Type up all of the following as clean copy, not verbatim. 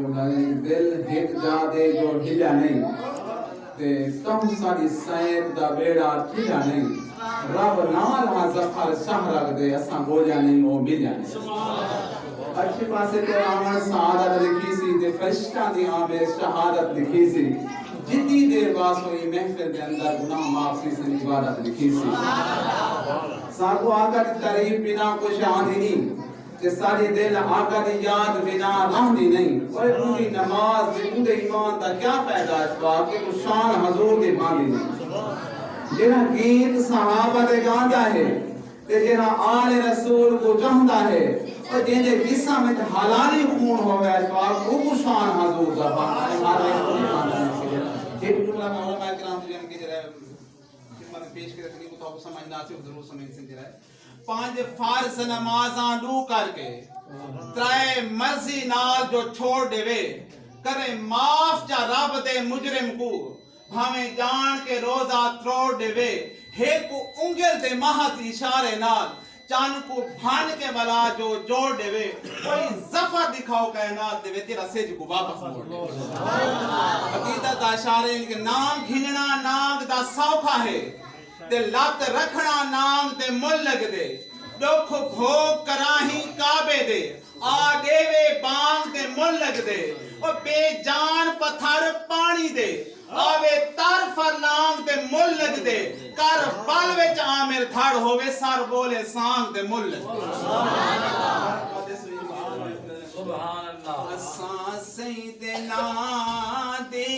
दिल हित जादे जो हिला नहीं ते तुम साडी सैयद दा बेड़ा खिला नहीं रब नाल हा जफर शाह रख दे असा गोलियां नहीं ओ मिलिया नहीं अच्छे पासे ते आमद सआदत लिखी सी ते फरिश्ता दी आमद शहादत लिखी सी जितनी देर बास हुई महफिल के अंदर गुनाह माफी से इबादत लिखी सी साको आका दी तारीफ बिना कुछ आंधी नहीं कि सारी दिल आका दी याद बिना रहनी नहीं ओए पूरी नमाज ते पूरे ईमान दा क्या फायदा इस बात के कुछ शान हुजूर दी मांगी नहीं जेड़ा गीत सहाबा दे गांदा है ते जेड़ा आले रसूल को चाहता है और जेदे जिस्म में हलाली खून होवे इस बात को शान हुजूर दा हमारे एक जुमला में उलमा किराम जन के जरा खिदमत पेश करे तकरीब तो समझना से जरूर समझ से जरा पांच फर्ज नमाज़ां डू करके त्रै मर्जी नाल जो छोड़ देवे करे माफ चा रब दे मुजरिम को भावे जान के रोजा त्रोड़ देवे हे को उंगल दे महज इशारे नाल चान को भान के बला जो जोड़ देवे कोई जफर दिखाओ कायनात देवे तेरा सेज को वापस मोड़ दे हकीकत इशारे इनके नाम घिनना नाग दा सौखा है ते लत रखना नाम ते मुल लग दे दुख भोग कराही काबे दे आ देवे बांग ते मुल लग दे ओ बेजान पत्थर पानी दे आवे तर फरलांग ते मुल लग दे कर बल विच आमिर धड़ होवे सर बोले सांग ते मुल लग दे सुभान अल्लाह असा सैयदना दे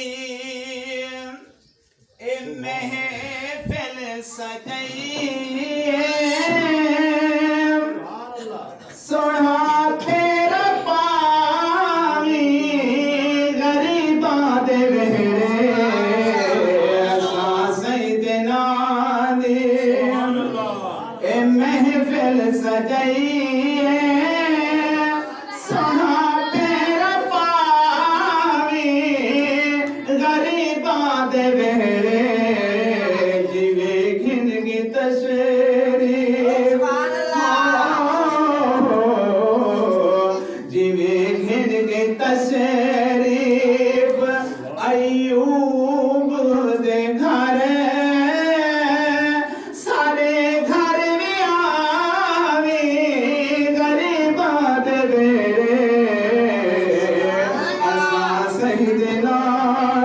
ए महफिल सजई सोना तेरा पावी गरीबा दे वेड़े असा सैयदना दे ए महफिल सजई सोना तेरा पावी गरीबा दे वेड़े जिवे घिन की तस्वीर तशरीफ अयूब दे घर सारे घर में आवे गरीबा दे असा सैयदना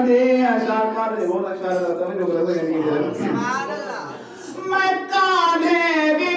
दे अशा कर दे बहुत अच्छा रहता है जो करते हैं सुभान अल्लाह मैं कान्हे भी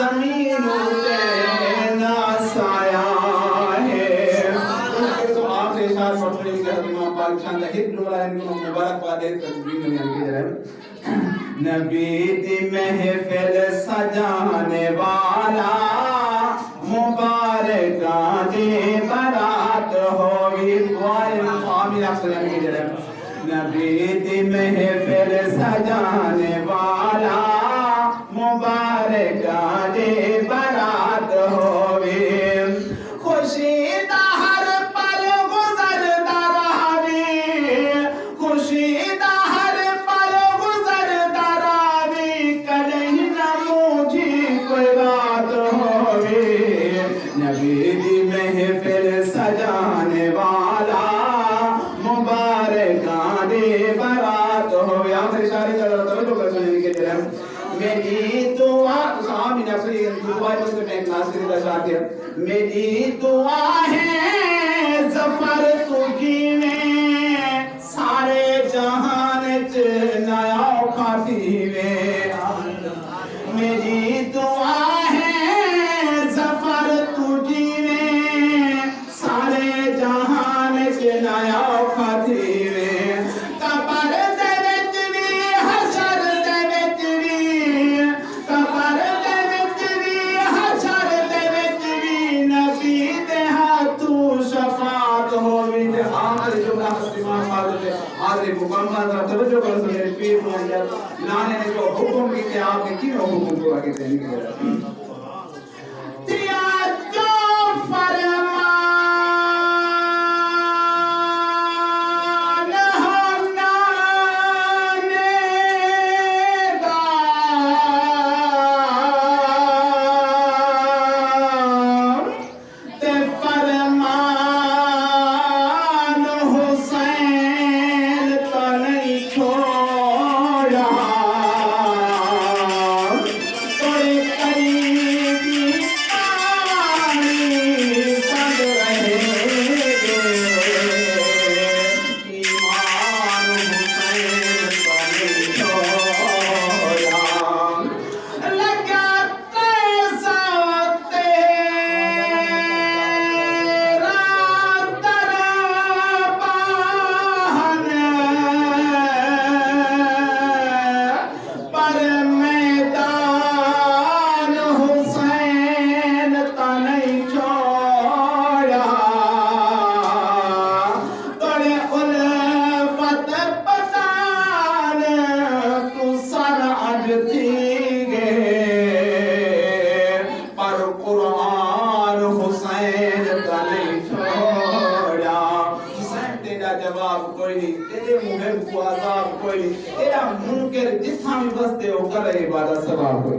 जमीन उते ना साया है। तो आखिरी शार पढ़ने के बाद इमाम बादशाह का हित डोला है इनको मुबारकबाद दे तस्वीर में आके जरा नबी दी महफिल सजाने वाला मुबारक दे बारात होगी दुआए स्वामी अफसर की जरा नबी दी महफिल सजाने वाला मुबारक दे बारात होगी खुशी दा हर पल गुजरदा रहे खुशी दा हर पल गुजरदा रहे कहीं न मुझे कोई बात होगी नबी दी महफिल सजाने वाला मुबारक दे बारात होगी। आखिरी शायरी का तवज्जो कर सुनने के लिए मेरी दुआ साहब ने अपनी दुआ बस में एक नासिर का शायर मेरी दुआ है ज़फ़र तुझी में सारे जहान च नया खाती में मेरी दुआ है ज़फ़र तुझी में सारे जहान च नया खाती में कबर दे विच भी हशर दे विच भी कबर दे विच भी हशर दे विच भी नबी दे हाथों शफाअत होवी। आखिरी जुमला इमाम बादशाह से आखिरी मुकम्मल तरफ तवज्जो करो मेरे पीर मुहम्मद नाने ने जो हुक्म किए आपने क्यों हुक्म पूरा किए देने के लिए तेरा जो फरमान हमनानेगा ते फरमान हुसैन का नहीं छोड़ा कोई करीबी पानी बन रहेगे ईमान हुसैन का नहीं छोड़ा लगा कैसा तेरा दरबान पर मैदान हुसैन का नहीं छोड़ा तोड़े उल्फत पतान तू सर अज थी गे पर कुरान हुसैन का नहीं छोड़ा। हुसैन तेरा जवाब कोई नहीं तेरे मुहब को आजाब कोई नहीं तेरा मुनकर जितना भी बसते हो करे इबादत सवाब कोई